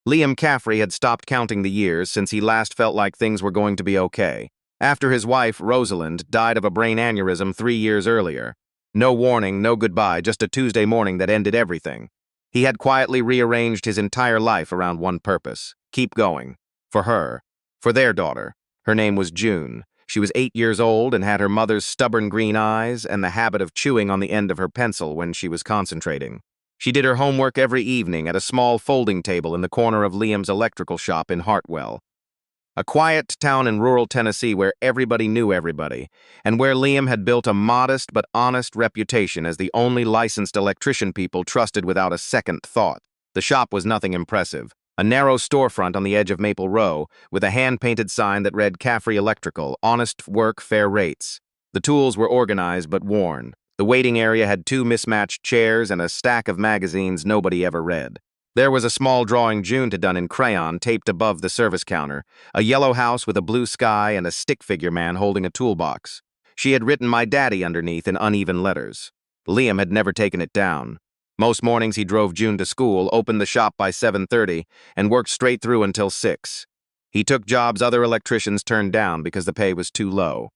Liam Caffrey had stopped counting the years since he last felt like things were going to be okay, after his wife, Rosalind, died of a brain aneurysm 3 years earlier. No warning, no goodbye, just a Tuesday morning that ended everything. He had quietly rearranged his entire life around one purpose: keep going. For her. For their daughter. Her name was June. She was 8 years old and had her mother's stubborn green eyes and the habit of chewing on the end of her pencil when she was concentrating. She did her homework every evening at a small folding table in the corner of Liam's electrical shop in Hartwell, a quiet town in rural Tennessee where everybody knew everybody, and where Liam had built a modest but honest reputation as the only licensed electrician people trusted without a second thought. The shop was nothing impressive. A narrow storefront on the edge of Maple Row, with a hand-painted sign that read Caffrey Electrical, honest work, fair rates. The tools were organized but worn. The waiting area had two mismatched chairs and a stack of magazines nobody ever read. There was a small drawing June had done in crayon taped above the service counter, a yellow house with a blue sky and a stick figure man holding a toolbox. She had written "My Daddy" underneath in uneven letters. Liam had never taken it down. Most mornings he drove June to school, opened the shop by 7:30, and worked straight through until 6. He took jobs other electricians turned down because the pay was too low.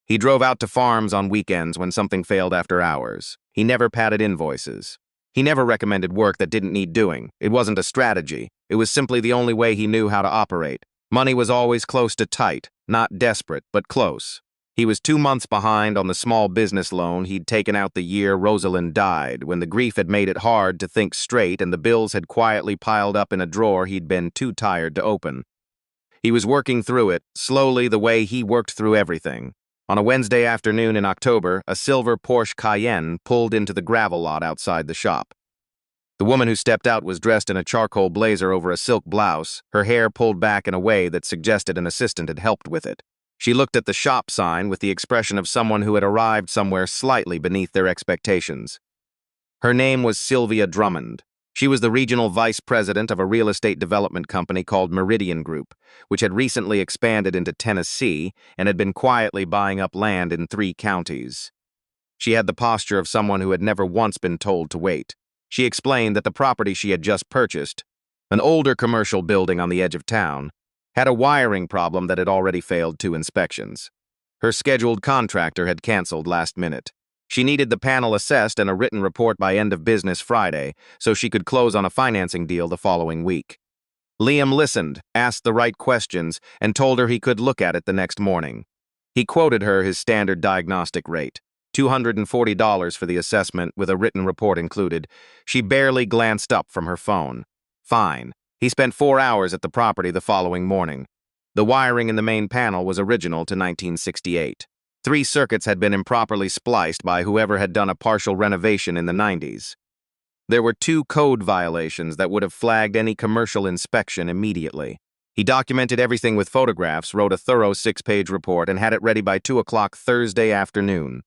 He drove out to farms on weekends when something failed after hours. He never padded invoices. He never recommended work that didn't need doing. It wasn't a strategy. It was simply the only way he knew how to operate. Money was always close to tight, not desperate, but close. He was 2 months behind on the small business loan he'd taken out the year Rosalind died, when the grief had made it hard to think straight and the bills had quietly piled up in a drawer he'd been too tired to open. He was working through it, slowly, the way he worked through everything. On a Wednesday afternoon in October, a silver Porsche Cayenne pulled into the gravel lot outside the shop. The woman who stepped out was dressed in a charcoal blazer over a silk blouse, her hair pulled back in a way that suggested an assistant had helped with it. She looked at the shop sign with the expression of someone who had arrived somewhere slightly beneath their expectations. Her name was Sylvia Drummond. She was the regional vice president of a real estate development company called Meridian Group, which had recently expanded into Tennessee and had been quietly buying up land in 3 counties. She had the posture of someone who had never once been told to wait. She explained that the property she had just purchased, an older commercial building on the edge of town, had a wiring problem that had already failed 2 inspections. Her scheduled contractor had canceled last minute. She needed the panel assessed and a written report by end of business Friday so she could close on a financing deal the following week. Liam listened, asked the right questions, and told her he could look at it the next morning. He quoted her his standard diagnostic rate, $240 for the assessment with a written report included. She barely glanced up from her phone. Fine. He spent 4 hours at the property the following morning. The wiring in the main panel was original to 1968. 3 circuits had been improperly spliced by whoever had done a partial renovation in the 90s. There were 2 code violations that would have flagged any commercial inspection immediately. He documented everything with photographs, wrote a thorough 6-page report, and had it ready by 2 o'clock Thursday afternoon.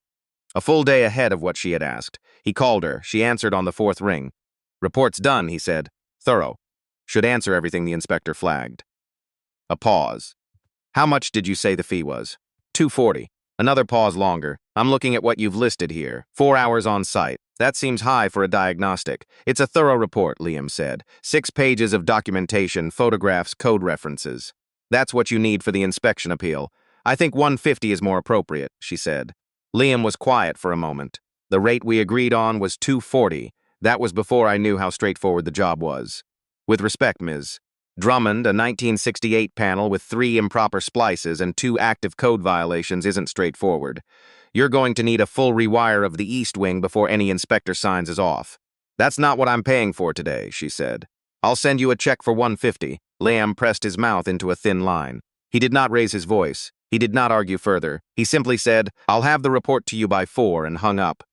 A full day ahead of what she had asked. He called her. She answered on the 4th ring. "Report's done," he said. "Thorough. Should answer everything the inspector flagged." A pause. "How much did you say the fee was?" $240. Another pause longer. "I'm looking at what you've listed here. 4 hours on site. That seems high for a diagnostic." "It's a thorough report," Liam said. 6 pages of documentation, photographs, code references. "That's what you need for the inspection appeal. I think 150 is more appropriate," she said. Liam was quiet for a moment. "The rate we agreed on was $240. That was before I knew how straightforward the job was." "With respect, Ms. Drummond, a 1968 panel with 3 improper splices and 2 active code violations isn't straightforward. You're going to need a full rewire of the east wing before any inspector signs is off." "That's not what I'm paying for today," she said. "I'll send you a check for $150. Liam pressed his mouth into a thin line. He did not raise his voice. He did not argue further. He simply said, "I'll have the report to you by 4, and hung up.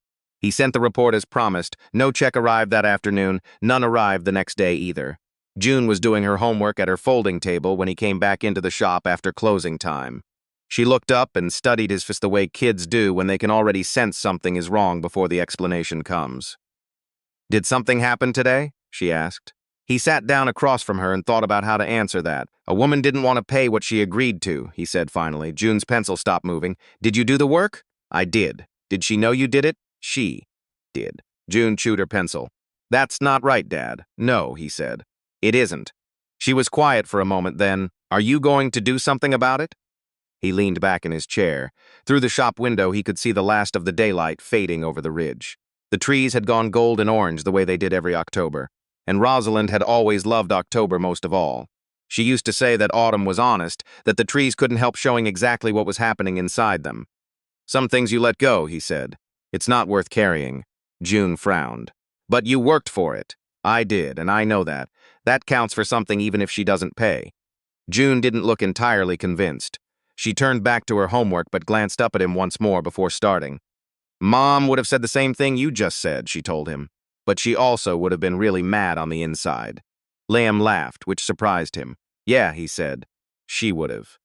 He sent the report as promised. No check arrived that afternoon. None arrived the next day either. June was doing her homework at her folding table when he came back into the shop after closing time. She looked up and studied his face the way kids do when they can already sense something is wrong before the explanation comes. "Did something happen today?" she asked. He sat down across from her and thought about how to answer that. "A woman didn't want to pay what she agreed to," he said finally. June's pencil stopped moving. "Did you do the work?" "I did." "Did she know you did it?" "She did." June chewed her pencil. "That's not right, Dad." "No," he said. "It isn't. She was quiet for a moment, then, "Are you going to do something about it?" He leaned back in his chair. Through the shop window, he could see the last of the daylight fading over the ridge. The trees had gone gold and orange the way they did every October, and Rosalind had always loved October most of all. She used to say that autumn was honest, that the trees couldn't help showing exactly what was happening inside them. "Some things you let go," he said. "It's not worth carrying." June frowned. "But you worked for it." "I did, and I know that. That counts for something even if she doesn't pay." June didn't look entirely convinced. She turned back to her homework but glanced up at him once more before starting. "Mom would have said the same thing you just said," she told him. But she also would have been really mad on the inside. Liam laughed, which surprised him. "Yeah," he said. "She would have."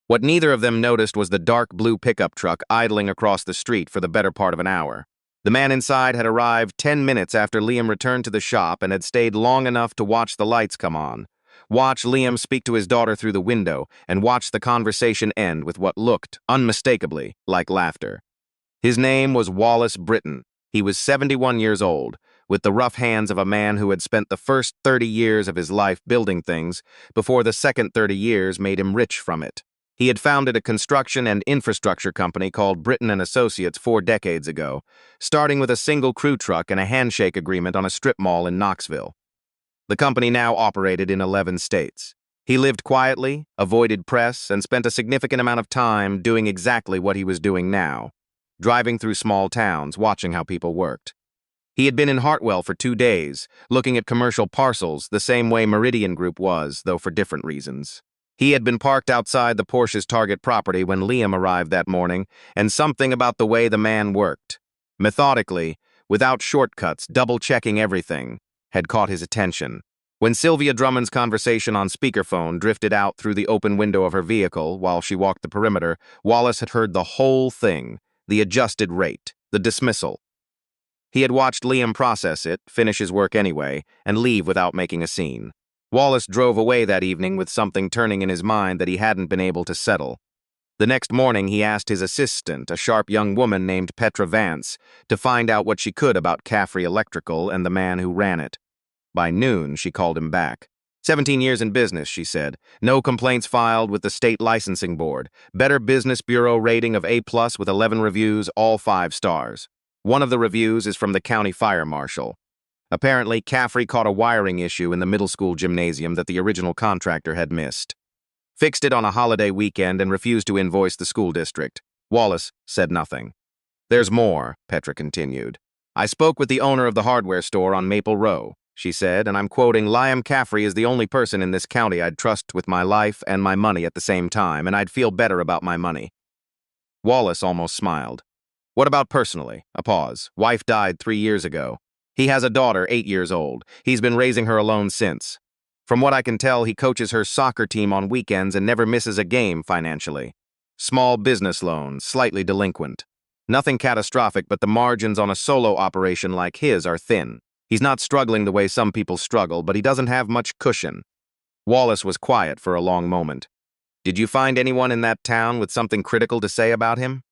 What neither of them noticed was the dark blue pickup truck idling across the street for the better part of an hour. The man inside had arrived 10 minutes after Liam returned to the shop and had stayed long enough to watch the lights come on, watch Liam speak to his daughter through the window, and watch the conversation end with what looked, unmistakably, like laughter. His name was Wallace Britton. He was 71 years old, with the rough hands of a man who had spent the first 30 years of his life building things before the second 30 years made him rich from it. He had founded a construction and infrastructure company called Britton and Associates 4 decades ago, starting with a single crew truck and a handshake agreement on a strip mall in Knoxville. The company now operated in 11 states. He lived quietly, avoided press, and spent a significant amount of time doing exactly what he was doing now, driving through small towns, watching how people worked. He had been in Hartwell for 2 days, looking at commercial parcels the same way Meridian Group was, though for different reasons. He had been parked outside the Porsche's Target property when Liam arrived that morning, and something about the way the man worked, methodically, without shortcuts, double-checking everything, had caught his attention. When Sylvia Drummond's conversation on speakerphone drifted out through the open window of her vehicle while she walked the perimeter, Wallace had heard the whole thing, the adjusted rate, the dismissal. He had watched Liam process it, finish his work anyway, and leave without making a scene. Wallace drove away that evening with something turning in his mind that he hadn't been able to settle. The next morning, he asked his assistant, a sharp young woman named Petra Vance, to find out what she could about Caffrey Electrical and the man who ran it. By noon, she called him back. 17 years in business, she said. No complaints filed with the state licensing board. Better Business Bureau rating of A+ with 11 reviews, all 5 stars. One of the reviews is from the county fire marshal. Apparently, Caffrey caught a wiring issue in the middle school gymnasium that the original contractor had missed. Fixed it on a holiday weekend and refused to invoice the school district. Wallace said nothing. "There's more," Petra continued. "I spoke with the owner of the hardware store on Maple Row," she said, and I'm quoting, "Liam Caffrey is the only person in this county I'd trust with my life and my money at the same time, and I'd feel better about my money." Wallace almost smiled. "What about personally?" A pause. "Wife died 3 years ago. He has a daughter, 8 years old. He's been raising her alone since. From what I can tell, he coaches her soccer team on weekends and never misses a game financially. Small business loan, slightly delinquent. Nothing catastrophic, but the margins on a solo operation like his are thin. He's not struggling the way some people struggle, but he doesn't have much cushion." Wallace was quiet for a long moment. "Did you find anyone in that town with something critical to say about him?"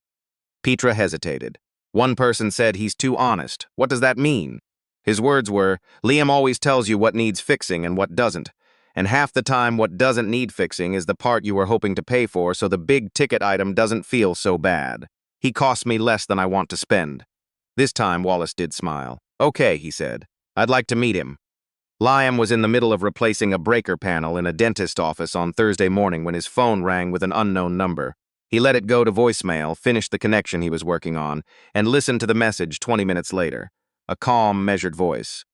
Petra hesitated. "One person said he's too honest. What does that mean?" His words were, "Liam always tells you what needs fixing and what doesn't. And half the time what doesn't need fixing is the part you were hoping to pay for, so the big ticket item doesn't feel so bad. He costs me less than I want to spend." This time Wallace did smile. "Okay," he said. "I'd like to meet him." Liam was in the middle of replacing a breaker panel in a dentist office on Thursday morning when his phone rang with an unknown number. He let it go to voicemail, finished the connection he was working on, and listened to the message 20 minutes later. A calm, measured voice.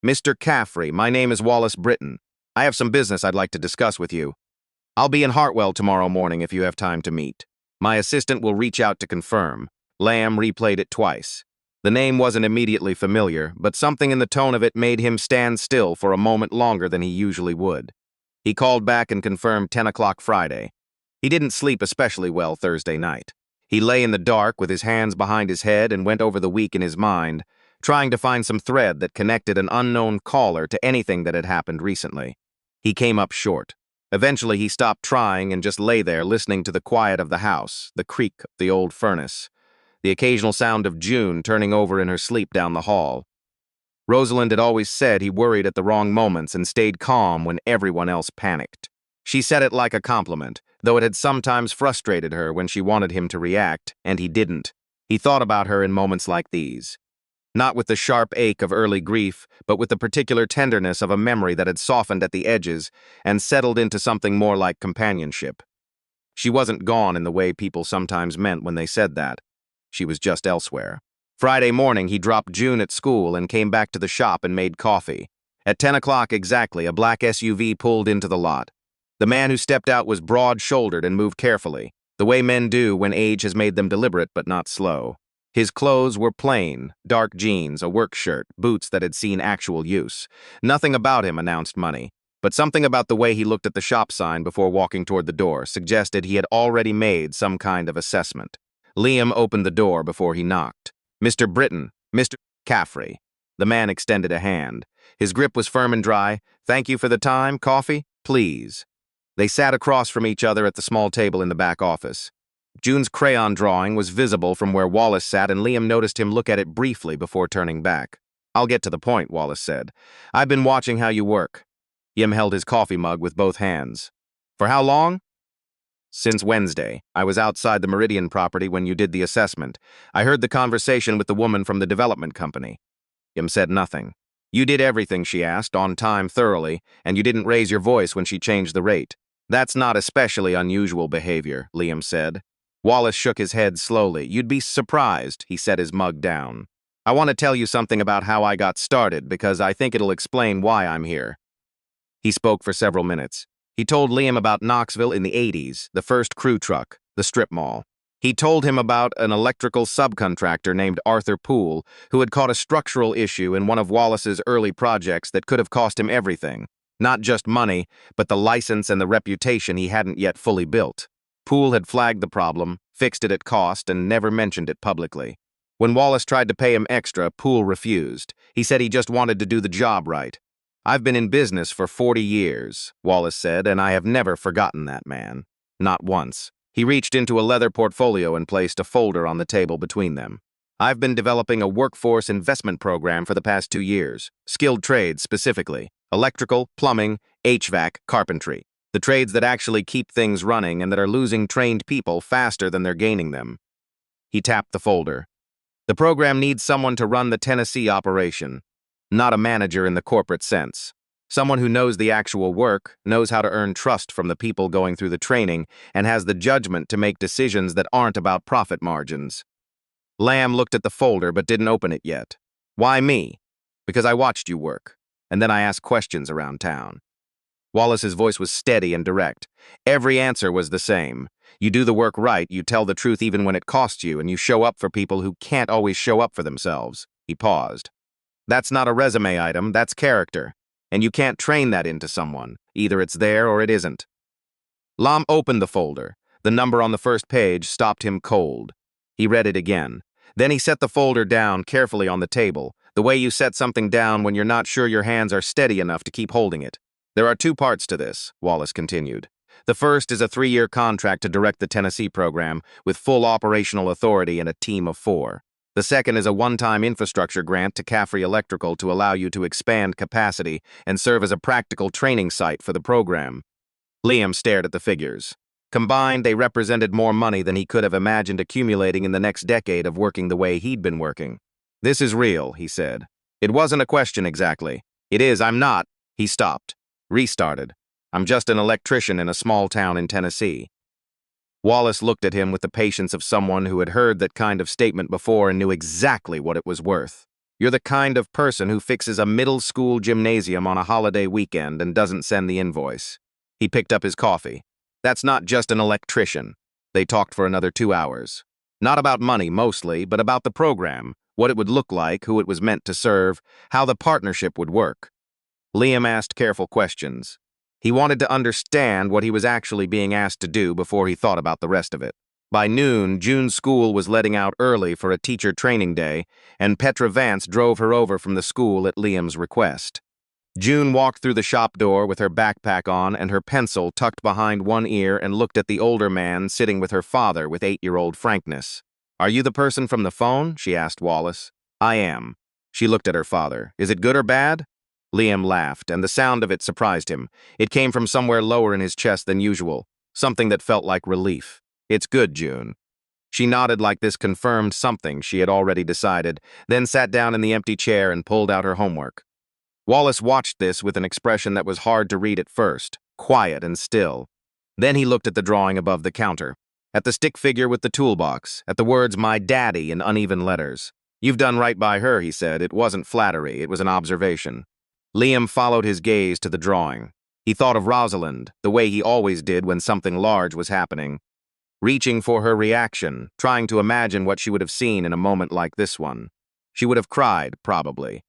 "Mr. Caffrey, my name is Wallace Britton. I have some business I'd like to discuss with you. I'll be in Hartwell tomorrow morning if you have time to meet. My assistant will reach out to confirm." Lamb replayed it twice. The name wasn't immediately familiar, but something in the tone of it made him stand still for a moment longer than he usually would. He called back and confirmed 10 o'clock Friday. He didn't sleep especially well Thursday night. He lay in the dark with his hands behind his head and went over the week in his mind, trying to find some thread that connected an unknown caller to anything that had happened recently. He came up short. Eventually, he stopped trying and just lay there listening to the quiet of the house, the creak of the old furnace, the occasional sound of June turning over in her sleep down the hall. Rosalind had always said he worried at the wrong moments and stayed calm when everyone else panicked. She said it like a compliment, though it had sometimes frustrated her when she wanted him to react, and he didn't. He thought about her in moments like these. Not with the sharp ache of early grief, but with the particular tenderness of a memory that had softened at the edges and settled into something more like companionship. She wasn't gone in the way people sometimes meant when they said that. She was just elsewhere. Friday morning, he dropped June at school and came back to the shop and made coffee. At 10 o'clock exactly, a black SUV pulled into the lot. The man who stepped out was broad-shouldered and moved carefully, the way men do when age has made them deliberate but not slow. His clothes were plain, dark jeans, a work shirt, boots that had seen actual use. Nothing about him announced money, but something about the way he looked at the shop sign before walking toward the door suggested he had already made some kind of assessment. Liam opened the door before he knocked. "Mr. Britton, Mr. Caffrey." The man extended a hand. His grip was firm and dry. "Thank you for the time. Coffee? Please." They sat across from each other at the small table in the back office. June's crayon drawing was visible from where Wallace sat, and Liam noticed him look at it briefly before turning back. "I'll get to the point," Wallace said. "I've been watching how you work." Liam held his coffee mug with both hands. "For how long?" "Since Wednesday. I was outside the Meridian property when you did the assessment. I heard the conversation with the woman from the development company." Liam said nothing. "You did everything she asked, on time, thoroughly, and you didn't raise your voice when she changed the rate." "That's not especially unusual behavior," Liam said. Wallace shook his head slowly. "You'd be surprised," he set his mug down. "I want to tell you something about how I got started, because I think it'll explain why I'm here." He spoke for several minutes. He told Liam about Knoxville in the 80s, the first crew truck, the strip mall. He told him about an electrical subcontractor named Arthur Poole, who had caught a structural issue in one of Wallace's early projects that could have cost him everything. Not just money, but the license and the reputation he hadn't yet fully built. Poole had flagged the problem, fixed it at cost, and never mentioned it publicly. When Wallace tried to pay him extra, Poole refused. He said he just wanted to do the job right. "I've been in business for 40 years, Wallace said, and I have never forgotten that man. Not once." He reached into a leather portfolio and placed a folder on the table between them. "I've been developing a workforce investment program for the past 2 years. Skilled trades, specifically. Electrical, plumbing, HVAC, carpentry. The trades that actually keep things running and that are losing trained people faster than they're gaining them." He tapped the folder. "The program needs someone to run the Tennessee operation. Not a manager in the corporate sense. Someone who knows the actual work, knows how to earn trust from the people going through the training, and has the judgment to make decisions that aren't about profit margins." Lamb looked at the folder but didn't open it yet. "Why me?" "Because I watched you work, and then I asked questions around town." Wallace's voice was steady and direct. Every answer was the same. You do the work right, you tell the truth even when it costs you, and you show up for people who can't always show up for themselves. He paused. "That's not a resume item, that's character. And you can't train that into someone. Either it's there or it isn't." Lam opened the folder. The number on the first page stopped him cold. He read it again. Then he set the folder down carefully on the table, the way you set something down when you're not sure your hands are steady enough to keep holding it. "There are 2 parts to this," Wallace continued. "The first is a 3-year contract to direct the Tennessee program, with full operational authority and a team of 4. The second is a one-time infrastructure grant to Caffrey Electrical to allow you to expand capacity and serve as a practical training site for the program." Liam stared at the figures. Combined, they represented more money than he could have imagined accumulating in the next decade of working the way he'd been working. "This is real," he said. "It wasn't a question exactly." "It is, I'm not." He stopped. Restarted. "I'm just an electrician in a small town in Tennessee." Wallace looked at him with the patience of someone who had heard that kind of statement before and knew exactly what it was worth. "You're the kind of person who fixes a middle school gymnasium on a holiday weekend and doesn't send the invoice." He picked up his coffee. "That's not just an electrician." They talked for another 2 hours. Not about money, mostly, but about the program, what it would look like, who it was meant to serve, how the partnership would work. Liam asked careful questions. He wanted to understand what he was actually being asked to do before he thought about the rest of it. By noon, June's school was letting out early for a teacher training day, and Petra Vance drove her over from the school at Liam's request. June walked through the shop door with her backpack on and her pencil tucked behind one ear and looked at the older man sitting with her father with 8-year-old frankness. "Are you the person from the phone?" she asked Wallace. "I am." She looked at her father. Is it good or bad? Liam laughed, and the sound of it surprised him. It came from somewhere lower in his chest than usual, something that felt like relief. It's good, June. She nodded like this confirmed something she had already decided, then sat down in the empty chair and pulled out her homework. Wallace watched this with an expression that was hard to read at first, quiet and still. Then he looked at the drawing above the counter, at the stick figure with the toolbox, at the words "my daddy" in uneven letters. You've done right by her, he said. It wasn't flattery, it was an observation. Liam followed his gaze to the drawing. He thought of Rosalind, the way he always did when something large was happening. Reaching for her reaction, trying to imagine what she would have seen in a moment like this one. She would have cried, probably.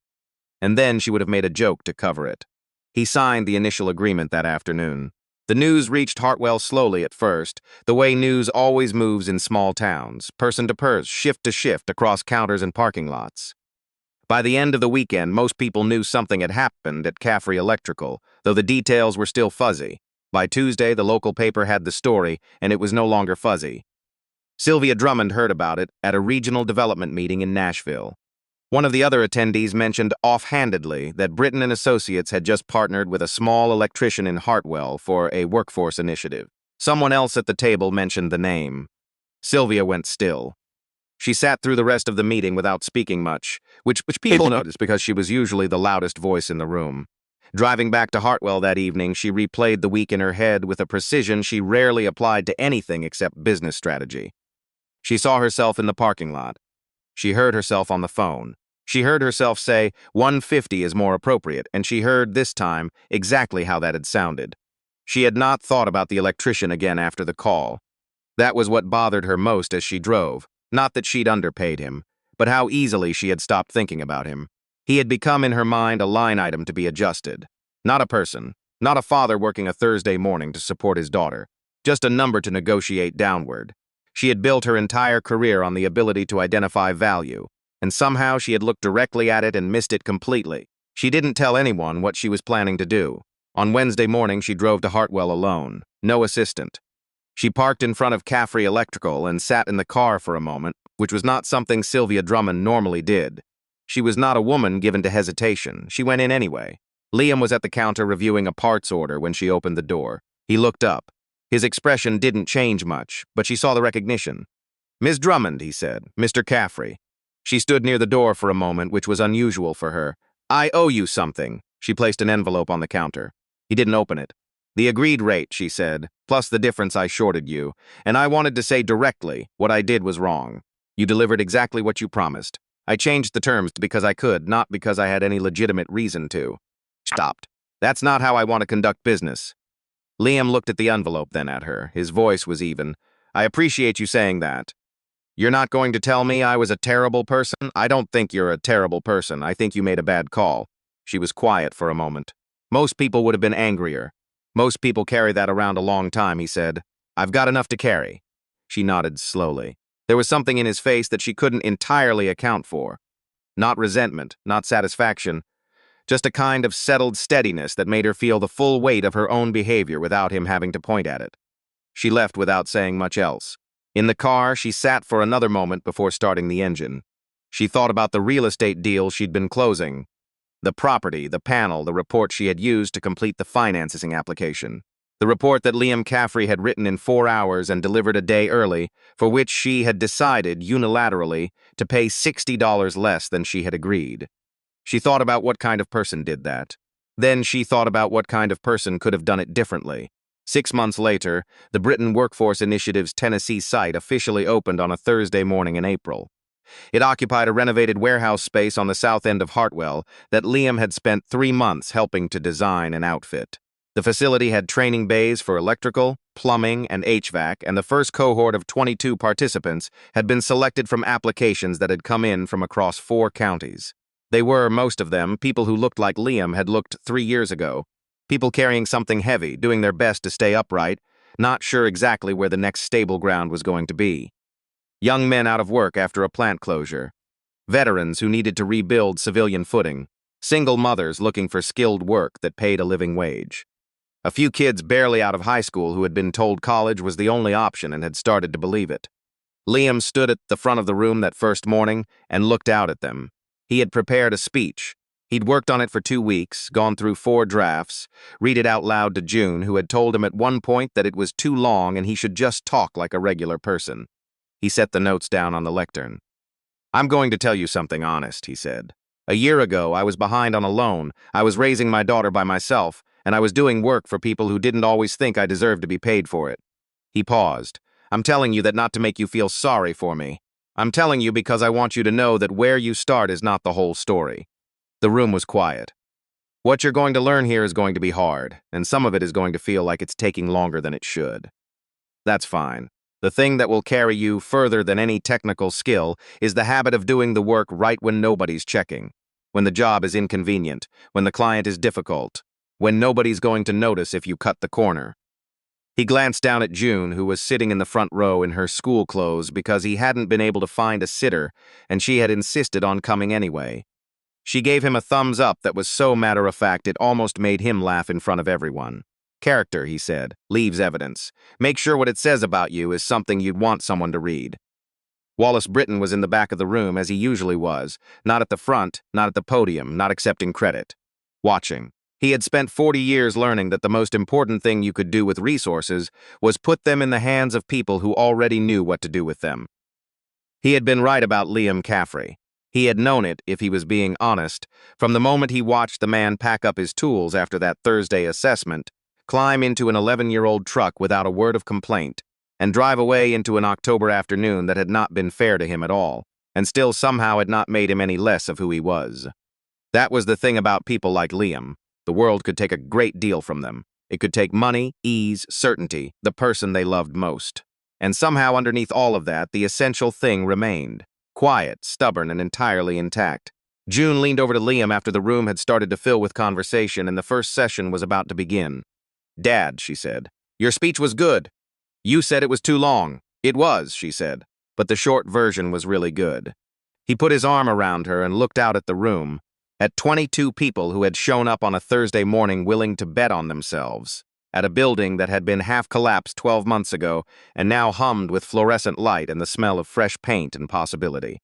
And then she would have made a joke to cover it. He signed the initial agreement that afternoon. The news reached Hartwell slowly at first, the way news always moves in small towns, person to person, shift to shift, across counters and parking lots. By the end of the weekend, most people knew something had happened at Caffrey Electrical, though the details were still fuzzy. By Tuesday, the local paper had the story, and it was no longer fuzzy. Sylvia Drummond heard about it at a regional development meeting in Nashville. One of the other attendees mentioned offhandedly that Britton and Associates had just partnered with a small electrician in Hartwell for a workforce initiative. Someone else at the table mentioned the name. Sylvia went still. She sat through the rest of the meeting without speaking much, which people noticed because she was usually the loudest voice in the room. Driving back to Hartwell that evening, she replayed the week in her head with a precision she rarely applied to anything except business strategy. She saw herself in the parking lot. She heard herself on the phone. She heard herself say, 150 is more appropriate, and she heard, this time, exactly how that had sounded. She had not thought about the electrician again after the call. That was what bothered her most as she drove. Not that she'd underpaid him, but how easily she had stopped thinking about him. He had become in her mind a line item to be adjusted. Not a person, not a father working a Thursday morning to support his daughter. Just a number to negotiate downward. She had built her entire career on the ability to identify value, and somehow she had looked directly at it and missed it completely. She didn't tell anyone what she was planning to do. On Wednesday morning, she drove to Hartwell alone, no assistant. She parked in front of Caffrey Electrical and sat in the car for a moment, which was not something Sylvia Drummond normally did. She was not a woman given to hesitation. She went in anyway. Liam was at the counter reviewing a parts order when she opened the door. He looked up. His expression didn't change much, but she saw the recognition. "Miss Drummond," he said. "Mr. Caffrey." She stood near the door for a moment, which was unusual for her. "I owe you something." She placed an envelope on the counter. He didn't open it. "The agreed rate," she said, "plus the difference I shorted you. And I wanted to say directly, what I did was wrong. You delivered exactly what you promised. I changed the terms because I could, not because I had any legitimate reason to." Stopped. "That's not how I want to conduct business." Liam looked at the envelope, then at her. His voice was even. "I appreciate you saying that. You're not going to tell me I was a terrible person? I don't think you're a terrible person. I think you made a bad call." She was quiet for a moment. "Most people would have been angrier. Most people carry that around a long time," he said. "I've got enough to carry." She nodded slowly. There was something in his face that she couldn't entirely account for. Not resentment, not satisfaction, just a kind of settled steadiness that made her feel the full weight of her own behavior without him having to point at it. She left without saying much else. In the car, she sat for another moment before starting the engine. She thought about the real estate deal she'd been closing. The property, the panel, the report she had used to complete the financing application. The report that Liam Caffrey had written in 4 hours and delivered a day early, for which she had decided unilaterally to pay $60 less than she had agreed. She thought about what kind of person did that. Then she thought about what kind of person could have done it differently. 6 months later, the Britton Workforce Initiative's Tennessee site officially opened on a Thursday morning in April. It occupied a renovated warehouse space on the south end of Hartwell that Liam had spent 3 months helping to design and outfit. The facility had training bays for electrical, plumbing, and HVAC, and the first cohort of 22 participants had been selected from applications that had come in from across 4 counties. They were, most of them, people who looked like Liam had looked 3 years ago. People carrying something heavy, doing their best to stay upright, not sure exactly where the next stable ground was going to be. Young men out of work after a plant closure. Veterans who needed to rebuild civilian footing. Single mothers looking for skilled work that paid a living wage. A few kids barely out of high school who had been told college was the only option and had started to believe it. Liam stood at the front of the room that first morning and looked out at them. He had prepared a speech. He'd worked on it for 2 weeks, gone through 4 drafts, read it out loud to June, who had told him at one point that it was too long and he should just talk like a regular person. He set the notes down on the lectern. "I'm going to tell you something honest," he said. "A year ago, I was behind on a loan, I was raising my daughter by myself, and I was doing work for people who didn't always think I deserved to be paid for it." He paused. "I'm telling you that not to make you feel sorry for me. I'm telling you because I want you to know that where you start is not the whole story." The room was quiet. "What you're going to learn here is going to be hard, and some of it is going to feel like it's taking longer than it should. That's fine. The thing that will carry you further than any technical skill is the habit of doing the work right when nobody's checking, when the job is inconvenient, when the client is difficult, when nobody's going to notice if you cut the corner." He glanced down at June, who was sitting in the front row in her school clothes because he hadn't been able to find a sitter, and she had insisted on coming anyway. She gave him a thumbs up that was so matter-of-fact it almost made him laugh in front of everyone. "Character," he said, "leaves evidence. Make sure what it says about you is something you'd want someone to read." Wallace Britton was in the back of the room, as he usually was, not at the front, not at the podium, not accepting credit. Watching. He had spent 40 years learning that the most important thing you could do with resources was put them in the hands of people who already knew what to do with them. He had been right about Liam Caffrey. He had known it, if he was being honest, from the moment he watched the man pack up his tools after that Thursday assessment, climb into an 11-year-old truck without a word of complaint, and drive away into an October afternoon that had not been fair to him at all, and still somehow had not made him any less of who he was. That was the thing about people like Liam. The world could take a great deal from them. It could take money, ease, certainty, the person they loved most. And somehow underneath all of that, the essential thing remained. Quiet, stubborn, and entirely intact. June leaned over to Liam after the room had started to fill with conversation and the first session was about to begin. "Dad," she said, "your speech was good. You said it was too long." "It was," she said, "but the short version was really good." He put his arm around her and looked out at the room, at 22 people who had shown up on a Thursday morning willing to bet on themselves, at a building that had been half-collapsed 12 months ago and now hummed with fluorescent light and the smell of fresh paint and possibility.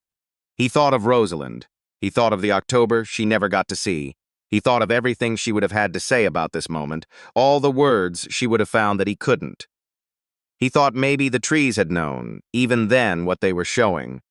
He thought of Rosalind. He thought of the October she never got to see. He thought of everything she would have had to say about this moment, all the words she would have found that he couldn't. He thought maybe the trees had known, even then, what they were showing,